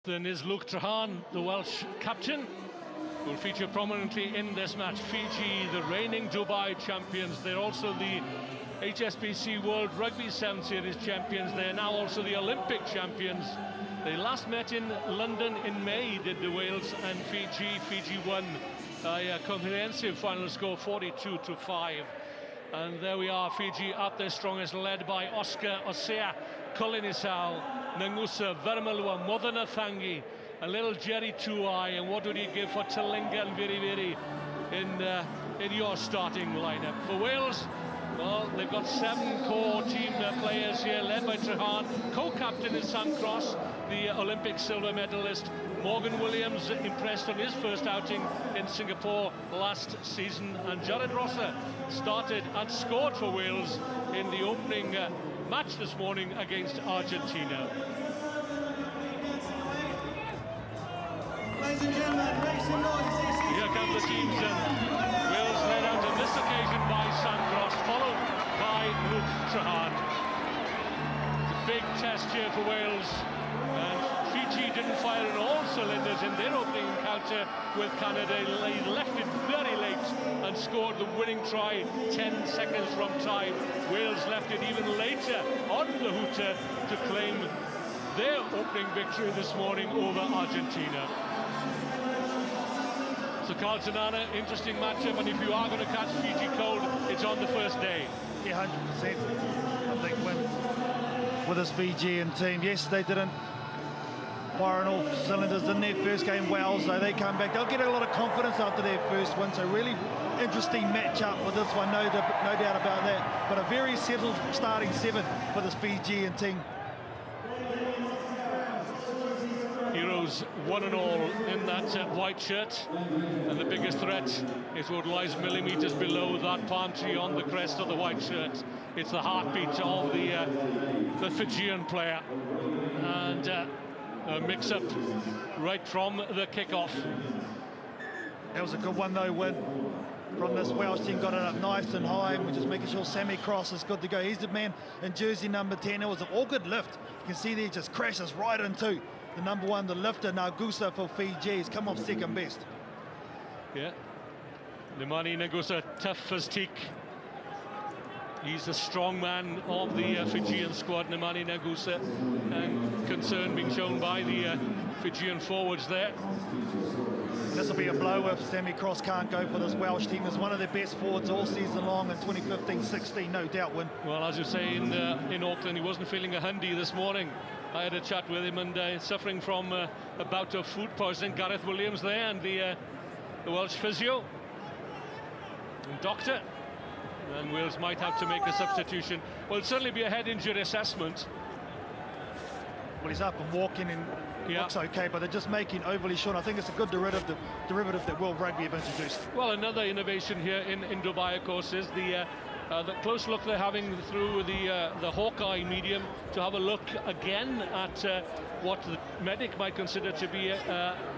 Then is Luke Trahan, the Welsh captain, who will feature prominently in this match. Fiji, the reigning Dubai champions. They're also the HSBC World Rugby 7 Series champions. They're now also the Olympic champions. They last met in London in May, did the Wales and Fiji. Fiji won a comprehensive final score, 42-5. And there we are, Fiji at their strongest, led by Oscar Osea, Kolinisau, Nangusa, Vermalua, Modena Thangi, a little Jerry Tuai, and what would you give for Talinga and Viri in your starting lineup? For Wales, well, they've got 7 core team players here, led by Trahan. Co-captain is Sam Cross, the Olympic silver medalist. Morgan Williams impressed on his first outing in Singapore last season, and Jared Rosser started and scored for Wales in the opening match this morning against Argentina. Ladies and gentlemen, make some noise. Here come the teams, and Wales led out on this occasion by Sam Cross, followed by Luke Trahan. It's a big test here for Wales, and Fiji didn't fire on all cylinders in their opening encounter with Canada. They left it very late and scored the winning try 10 seconds from time. Wales left it even later on the hooter to claim their opening victory this morning over Argentina. So Carlton Anna, interesting matchup, and if you are going to catch Fiji cold, it's on the first day. Yeah, 100%. I think with this Fijian team, yes, they didn't fire on all cylinders in their first game. Wales, so they come back. They'll get a lot of confidence after their first win. So really interesting matchup with this one, no doubt about that. But a very settled starting 7 for this Fijian team. Heroes one and all in that white shirt, and the biggest threat is what lies millimeters below that palm tree on the crest of the white shirt. It's the heartbeat of the Fijian player, and a mix-up right from the kickoff. That was a good one though, Win, from this Welsh team. Got it up nice and high, and we're just making sure Sammy Cross is good to go. He's the man in jersey number 10. It was an all-good lift. You can see there, he just crashes right into the number 1, the lifter, Nagusa for Fiji. He's come off second best. Yeah, Nemani Nagusa, tough as teak. He's the strong man of the Fijian squad, Nemani Nagusa, and concern being shown by the Fijian forwards there. This will be a blow if Sammy Cross can't go for this Welsh team. Is one of their best forwards all season long in 2015-16, no doubt, Win. Well, as you say, in Auckland, he wasn't feeling a hundy this morning. I had a chat with him, and suffering from a bout of food poisoning. Gareth Williams there, and the Welsh physio and doctor. And Wales might have to make a substitution. Well, it'll certainly be a head injury assessment. Well, he's up and walking, and looks okay, but they're just making overly short. I think it's a good derivative that World Rugby have introduced. Well, another innovation here in Dubai, of course, is the close look they're having through the Hawkeye medium to have a look again at what the medic might consider to be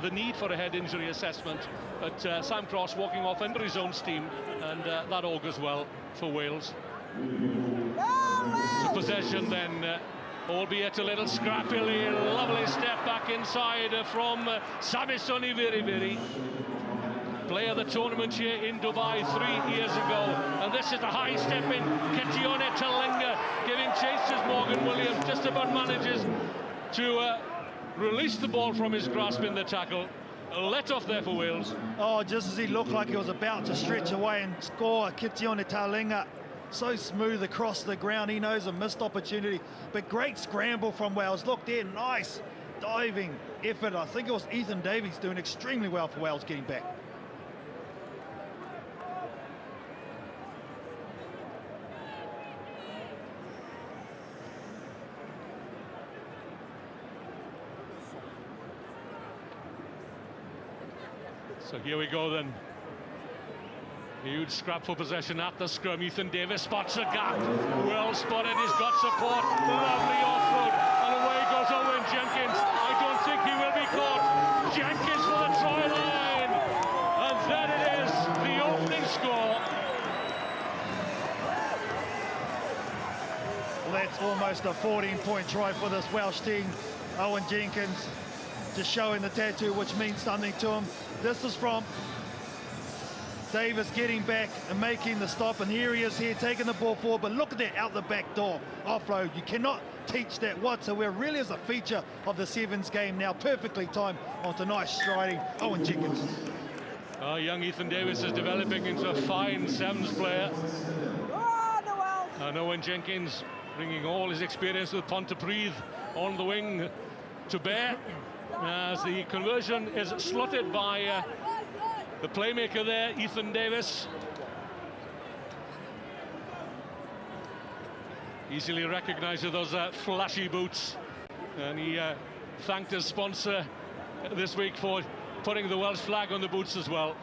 the need for a head injury assessment. But Sam Cross walking off under his own steam, and that augurs well for Wales. So possession then, albeit a little scrappily. Lovely step back inside from Samisoni Viriviri. Player of the tournament here in Dubai 3 years ago, and this is the high step in. Ketione Talinga giving chase as Morgan Williams just about manages to release the ball from his grasp in the tackle. A let off there for Wales. Oh, just as he looked like he was about to stretch away and score, Ketione Talinga so smooth across the ground. He knows a missed opportunity, but great scramble from Wales. Look there, nice diving effort. I think it was Ethan Davies doing extremely well for Wales getting back. So here we go then. Huge scrap for possession at the scrum. Ethan Davis spots a gap. Well spotted, he's got support. Lovely offload. And away goes Owen Jenkins. I don't think he will be caught. Jenkins for the try line. And there it is, the opening score. Well, that's almost a 14-point try for this Welsh team. Owen Jenkins just showing the tattoo, which means something to him. This is from Davis getting back and making the stop, and here he is here taking the ball forward, but look at that out the back door offload. You cannot teach that whatsoever. Really is a feature of the Sevens game now, perfectly timed onto nice striding Owen Jenkins. Young Ethan Davis is developing into a fine Sevens player. And Owen Jenkins bringing all his experience with Pontypridd on the wing to bear, as the conversion is slotted by the playmaker there, Ethan Davis. Easily recognised with those flashy boots, and he thanked his sponsor this week for putting the Welsh flag on the boots as well.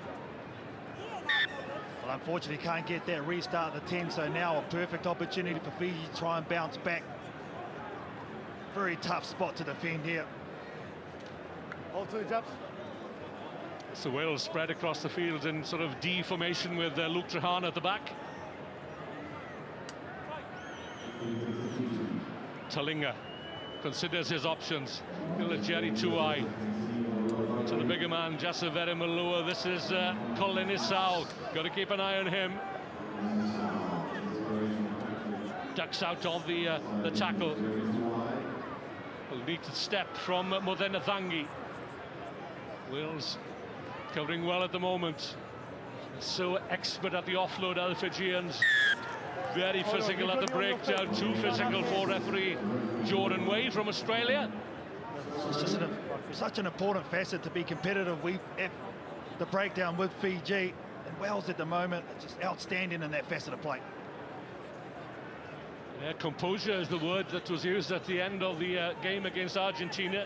Well, unfortunately can't get that restart at the 10, so now a perfect opportunity for Fiji to try and bounce back. Very tough spot to defend here. Hold to the jumps. So Wales spread across the field in sort of D formation with Luke Treharne at the back. Talinga considers his options. Jerry Tuai to the bigger man, Jasavere Malua. This is Colin Isau. Got to keep an eye on him. Ducks out of the tackle. Will need to step from Modena Thangi. Wales covering well at the moment. So expert at the offload, are the Fijians. Very physical at the breakdown. Too physical for referee Jordan Wade from Australia. It's just such an important facet to be competitive at the breakdown with Fiji. And Wales at the moment are just outstanding in that facet of play. Yeah, composure is the word that was used at the end of the game against Argentina.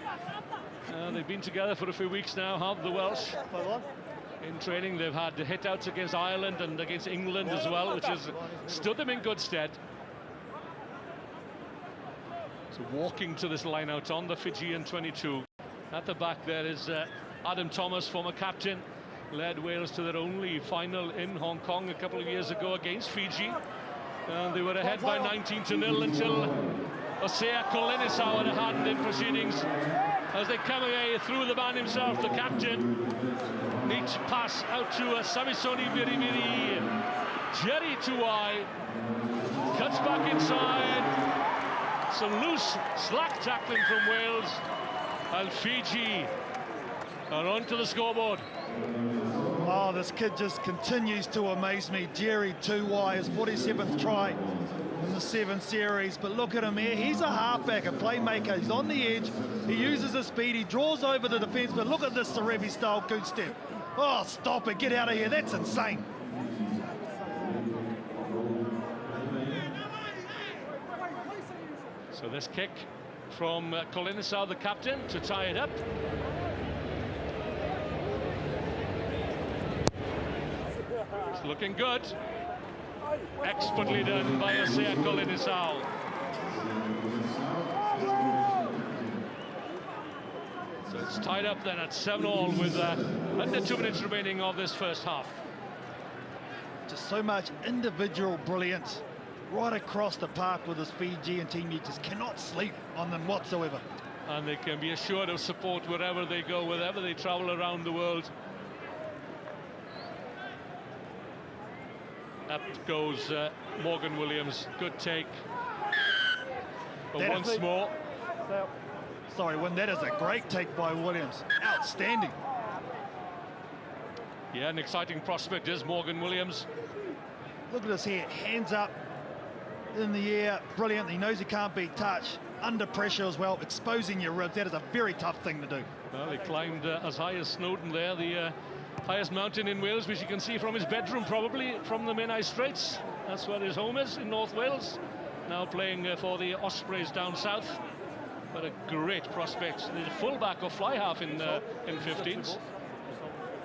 They've been together for a few weeks now, have the Welsh. In training, they've had hit-outs against Ireland and against England as well, which has stood them in good stead. So walking to this line-out on the Fijian 22. At the back there is Adam Thomas, former captain, led Wales to their only final in Hong Kong a couple of years ago against Fiji. And they were ahead by 19-0 until Osea Kolinisau had a hand in proceedings. As they come away through the man himself, the captain. Neat pass out to Samisoni Viriviri. Jerry Tuai cuts back inside. Some loose, slack tackling from Wales. And Fiji are onto the scoreboard. Oh, this kid just continues to amaze me. Jerry Tuai, his 47th try in the 7 series. But look at him here. He's a halfback, a playmaker. He's on the edge. He uses his speed. He draws over the defence. But look at this Sarevi-style goose step. Oh, stop it. Get out of here. That's insane. So this kick from Kolinisau, the captain, to tie it up. It's looking good. Expertly done by Osea Kolinisau. So it's tied up then at 7-all with under 2 minutes remaining of this first half. Just so much individual brilliance right across the park with this Fijian team. You just cannot sleep on them whatsoever. And they can be assured of support wherever they go, wherever they travel around the world. Up goes Morgan Williams. Good take. But once more. Sorry, that is a great take by Williams. Outstanding. Yeah, an exciting prospect is Morgan Williams. Look at this here, hands up in the air, brilliant. He knows he can't be touched, under pressure as well, exposing your ribs. That is a very tough thing to do. Well, he climbed as high as Snowdon there, the highest mountain in Wales, which you can see from his bedroom, probably from the Menai Straits. That's where his home is, in North Wales. Now playing for the Ospreys down south. But a great prospect. He's a full-back or fly-half in 15s.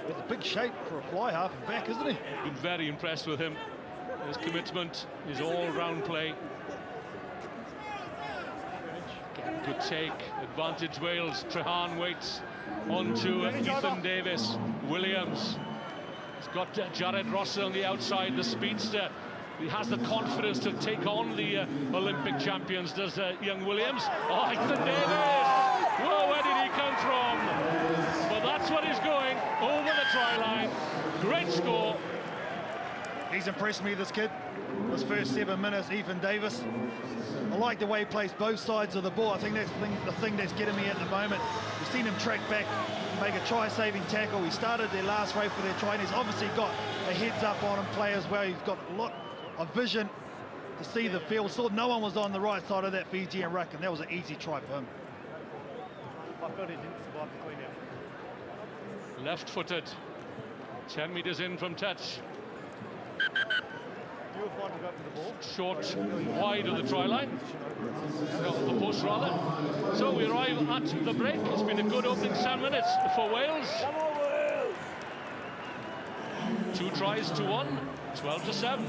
With a big shape for a fly-half and back, isn't he? Been very impressed with him. His commitment, his all-round play. Again, good take. Advantage Wales. Treharne waits onto Ethan Davis. Williams. He's got Jared Rossell on the outside, the speedster. He has the confidence to take on the Olympic champions, does young Williams. Oh, Ethan Davis! Whoa, where did he come from? He's impressed me, this kid. His first 7 minutes, Ethan Davis. I like the way he plays both sides of the ball. I think that's the thing that's getting me at the moment. We've seen him track back, make a try-saving tackle. He started their last race for their try, and he's obviously got a heads up on him, play as well. He's got a lot of vision to see the field. Saw no one was on the right side of that Fijian ruck, and that was an easy try for him. I felt he didn't survive the clean out. Left-footed, 10 metres in from touch. You were fine to go for the ball. Short, wide of the try line. Of the post, rather. So we arrive at the break. It's been a good opening 7 minutes for Wales. 2 tries to 1, 12-7.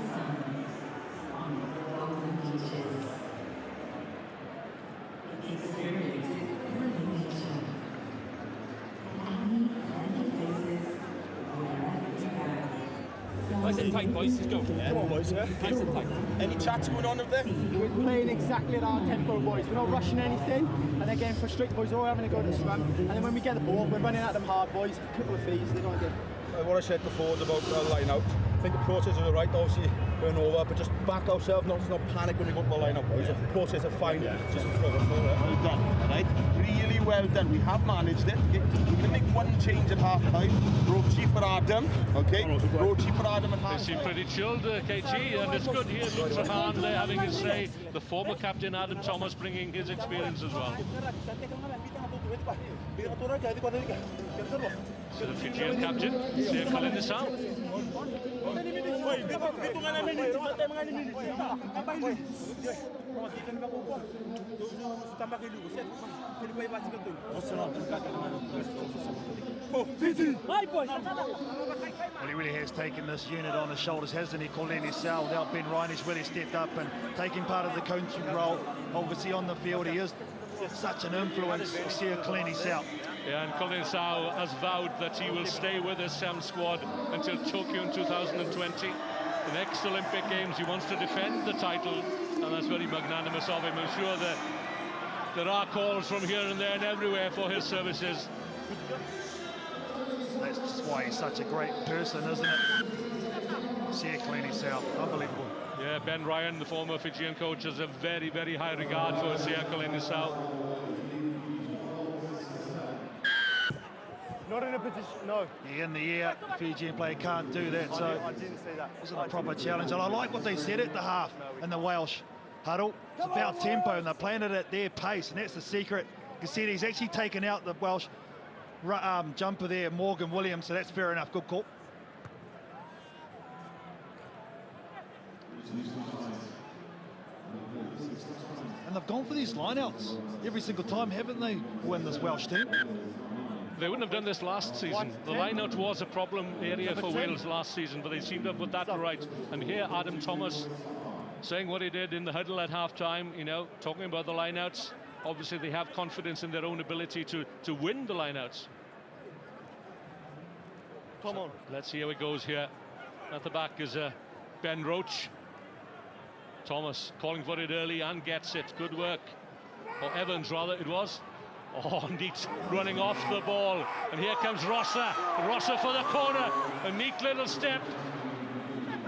Nice and tight, boys. Let's go. Yeah. Come on, boys. Yeah. Nice and tight. Any chats going on up there? We're playing exactly at our tempo, boys. We're not rushing anything, and they're getting frustrated, boys. We're all having a go to scrum, and then when we get the ball, we're running at them hard, boys. A couple of fees, they don't get. What I said before is about line out. I think the process is right, obviously going over, but just back ourselves, not panic when we go to the line out, boys. The process is fine. Just throw it. Well done, right? Really well done. We have managed it. Okay? We're going to make one change at half time. Rochi for Adam, okay? Rochi for Adam at half They seem time. pretty chilled, KT, and it's good here. Luke Trahan there having his say. The former captain Adam Thomas bringing his experience as well. So the Fijian captain, Sia Kalinisau. Well, he really has taken this unit on his shoulders, hasn't he, Colin Sal? Now Ben Ryan has really stepped up and taking part of the coaching role. Obviously on the field, he is such an influence, Sia Sal. Yeah, and Colin Sau has vowed that he will stay with the SAM squad until Tokyo in 2020. The next Olympic Games, he wants to defend the title, and that's very magnanimous of him. I'm sure that there are calls from here and there and everywhere for his services. That's just why he's such a great person, isn't it? Sia Sal, unbelievable. Yeah, Ben Ryan, the former Fijian coach, has a very, very high regard for Sia Sau. Not in a position, no. Yeah, in the air, the Fijian player can't do that, so I didn't see that. it wasn't a proper challenge. And I like what they said at the half in the Welsh huddle. It's about tempo, and they're playing it at their pace, and that's the secret. You can see he's actually taken out the Welsh jumper there, Morgan Williams, so that's fair enough. Good call. And they've gone for these lineouts every single time, haven't they, win this Welsh team? They wouldn't have done this last season. The line-out was a problem area for Wales last season, but they seemed to have put that right. And here, Adam Thomas saying what he did in the huddle at half-time, you know, talking about the line-outs. Obviously, they have confidence in their own ability to win the line-outs. Come on. Let's see how it goes here. At the back is Ben Roach. Thomas calling for it early and gets it. Good work. Or Evans, rather, it was. Oh, neat running off the ball. And here comes Rossa. Rossa for the corner. A neat little step.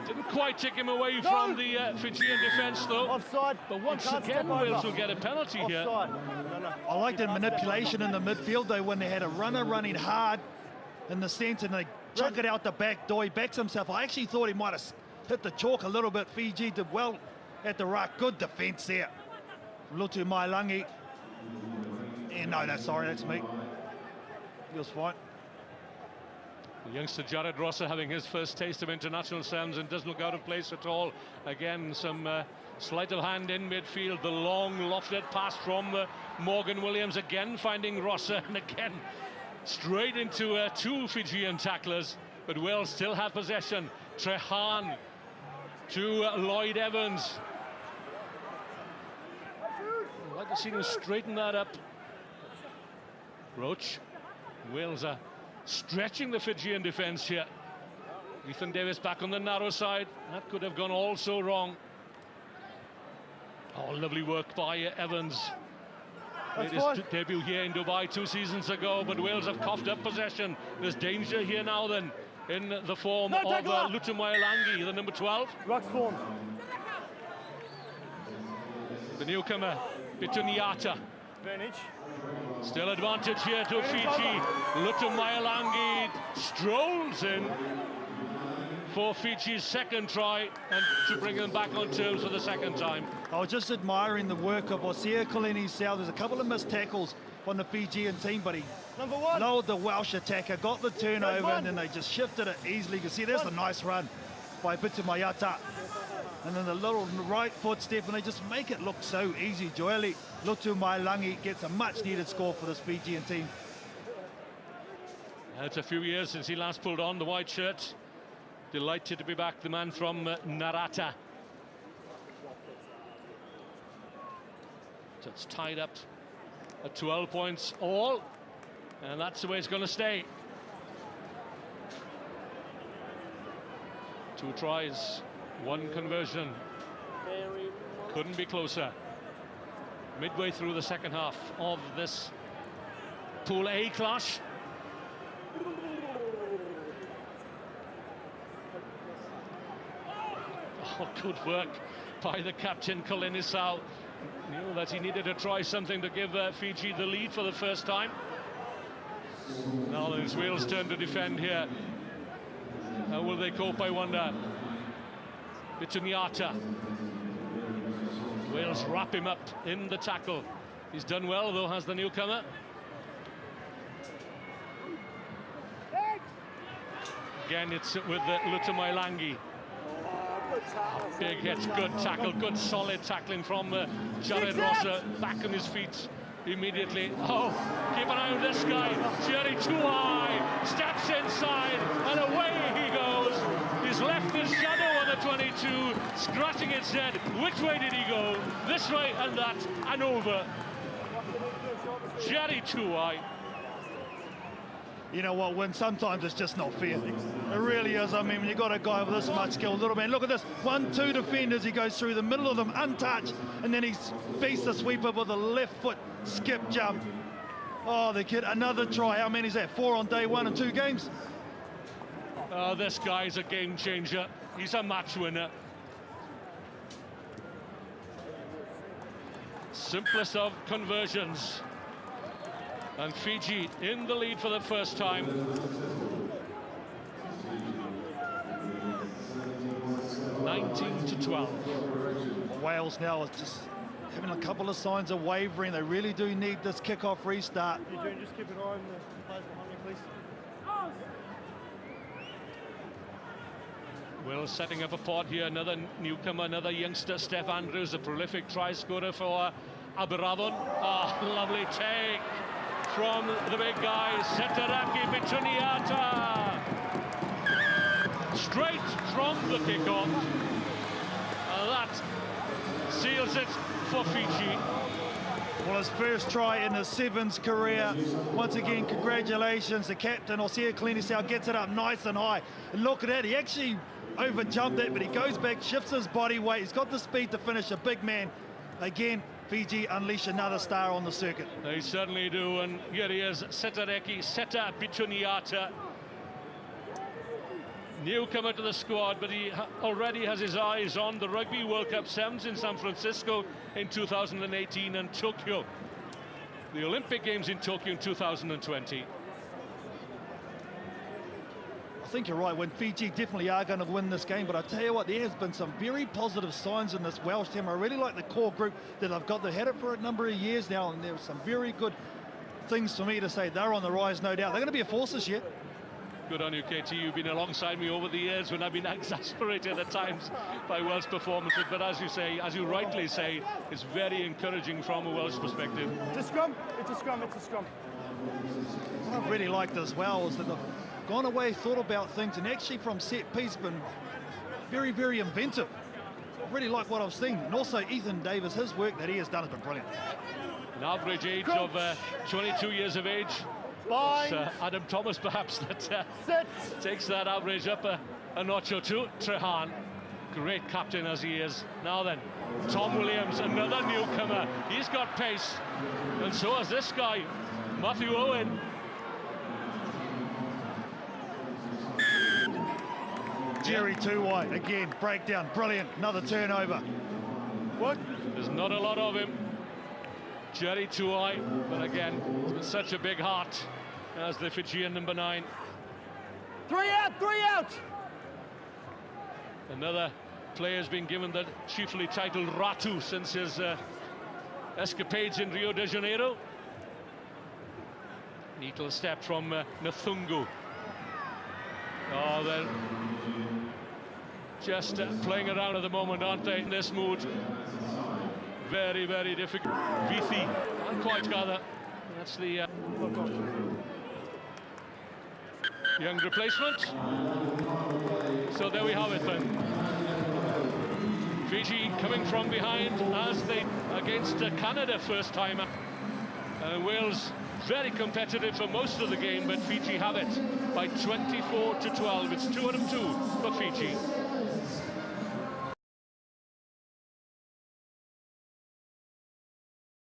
Didn't quite take him away from the Fijian defence, though. Offside. But once again, Wales will get a penalty here. Offside. I like the manipulation in the midfield, though, when they had a runner running hard in the centre and they chuck it out the back door. He backs himself. I actually thought he might have hit the chalk a little bit. Fiji did well at the ruck. Good defence there. Lutu Mailangi. Yeah, no, that's me. Feels fine. The youngster Jared Rossa having his first taste of international Sams and doesn't look out of place at all. Again, some sleight of hand in midfield. The long lofted pass from Morgan Williams, again finding Rossa, and again straight into 2 Fijian tacklers. But Wales still have possession. Trahan to Lloyd Evans. I'd like to see him straighten that up. Roach. Wales are stretching the Fijian defence here. Ethan Davis back on the narrow side. That could have gone all so wrong. Oh, lovely work by Evans. Made his debut here in Dubai 2 seasons ago, but Wales have coughed up possession. There's danger here now then. in the form of Lutumailangi, the number 12. Rock's formed. The newcomer, Bituniata. Advantage. Still advantage here to Fiji. Lutumailangi strolls in for Fiji's second try and to bring them back on terms for the second time. I was just admiring the work of Osea Kolini-Sau. There's a couple of missed tackles from the Fijian team, but he Number 1. lowered the Welsh attacker, got the turnover, and then they just shifted it easily. You can see there's a nice run by Bituniata. And then the little right foot step, and they just make it look so easy. Joeli Lutumailangi gets a much-needed score for this Fijian team. It's a few years since he last pulled on the white shirt. Delighted to be back, the man from Narata. So it's tied up at 12 points all, and that's the way it's going to stay. 2 tries, 1 conversion. Couldn't be closer. Midway through the second half of this Pool A clash. Oh, good work by the captain, Kolini-Sau. Knew that he needed to try something to give Fiji the lead for the first time. Now it's Wales' turn to defend here. How will they cope, I wonder? Bituniata. Wales wrap him up in the tackle. He's done well, though, has the newcomer. Again, it's with Lutumailangi. Big hits, good tackle, good solid tackling from Jared Rosser, back on his feet immediately. Oh, keep an eye on this guy, Jerry Tuai, steps inside, and away he goes. He's left his shadow on the 22, scratching its head. Which way did he go? This way and that, and over. Jerry Tuai. You know what, Win, sometimes it's just not fair. It really is. I mean, when you've got a guy with this much skill, little man, look at this. 1-2 defenders, he goes through the middle of them, untouched, and then he beats the sweeper with a left foot skip jump. Oh, the kid, another try. How many is that? 4 on day 1 in 2 games? This guy's a game changer. He's a match winner. Simplest of conversions. And Fiji in the lead for the first time. (19-12). Wales now is just having a couple of signs of wavering. They really do need this kickoff restart. Eugene, just keep an eye on the players behind me, please. Will setting up a pod here. Another newcomer, another youngster, Steph Andrews, a prolific try scorer for Aberavon. Ah, lovely take from the big guy, Setaraki Bituniata. Straight from the kickoff. That seals it for Fiji. Well, his first try in his Sevens career. Once again, congratulations. The captain, Osea Kolini-Sau, gets it up nice and high. And look at that, he actually over-jumped it, but he goes back, shifts his body weight. He's got the speed to finish, a big man. Again, Fiji unleash another star on the circuit. They certainly do, and here he is, Setareki Seta Bituniata. Newcomer to the squad, but he already has his eyes on the Rugby World Cup Sevens in San Francisco in 2018 and Tokyo. The Olympic Games in Tokyo in 2020. I think you're right, when Fiji definitely are going to win this game, but I tell you what, there has been some very positive signs in this Welsh team. I really like the core group that I've got. They've had it for a number of years now, and there's some very good things for me to say. They're on the rise, no doubt. They're going to be a force this year. Good on you, KT. You've been alongside me over the years when I've been exasperated at times by Welsh performances, but as you say, as you rightly say, it's very encouraging from a Welsh perspective. It's a scrum, it's a scrum, it's a scrum. What I really liked as well is that they've gone away, thought about things, and actually from set piece been very, very inventive. I really like what I've seen. And also Ethan Davis, his work that he has done has been brilliant. An average age of 22 years of age. It's, Adam Thomas perhaps that takes that average up a notch or two. Trehan, great captain as he is. Now then, Tom Williams, another newcomer. He's got pace, and so has this guy, Matthew Owen. Jerry too wide again, breakdown, brilliant, another turnover. What? There's not a lot of him. Jerry Tuai, but again, with such a big heart as the Fijian number 9. 3 out, 3 out! Another player has been given the chiefly titled Ratu since his escapades in Rio de Janeiro. Neat little step from Nathungu. Oh, they're just playing around at the moment, aren't they, in this mood? Very, very difficult. Vithi, can't quite gather. That's the young replacement. So there we have it then. Fiji coming from behind as they against Canada first time. Wales very competitive for most of the game, but Fiji have it by 24-12. It's 2-2 for Fiji.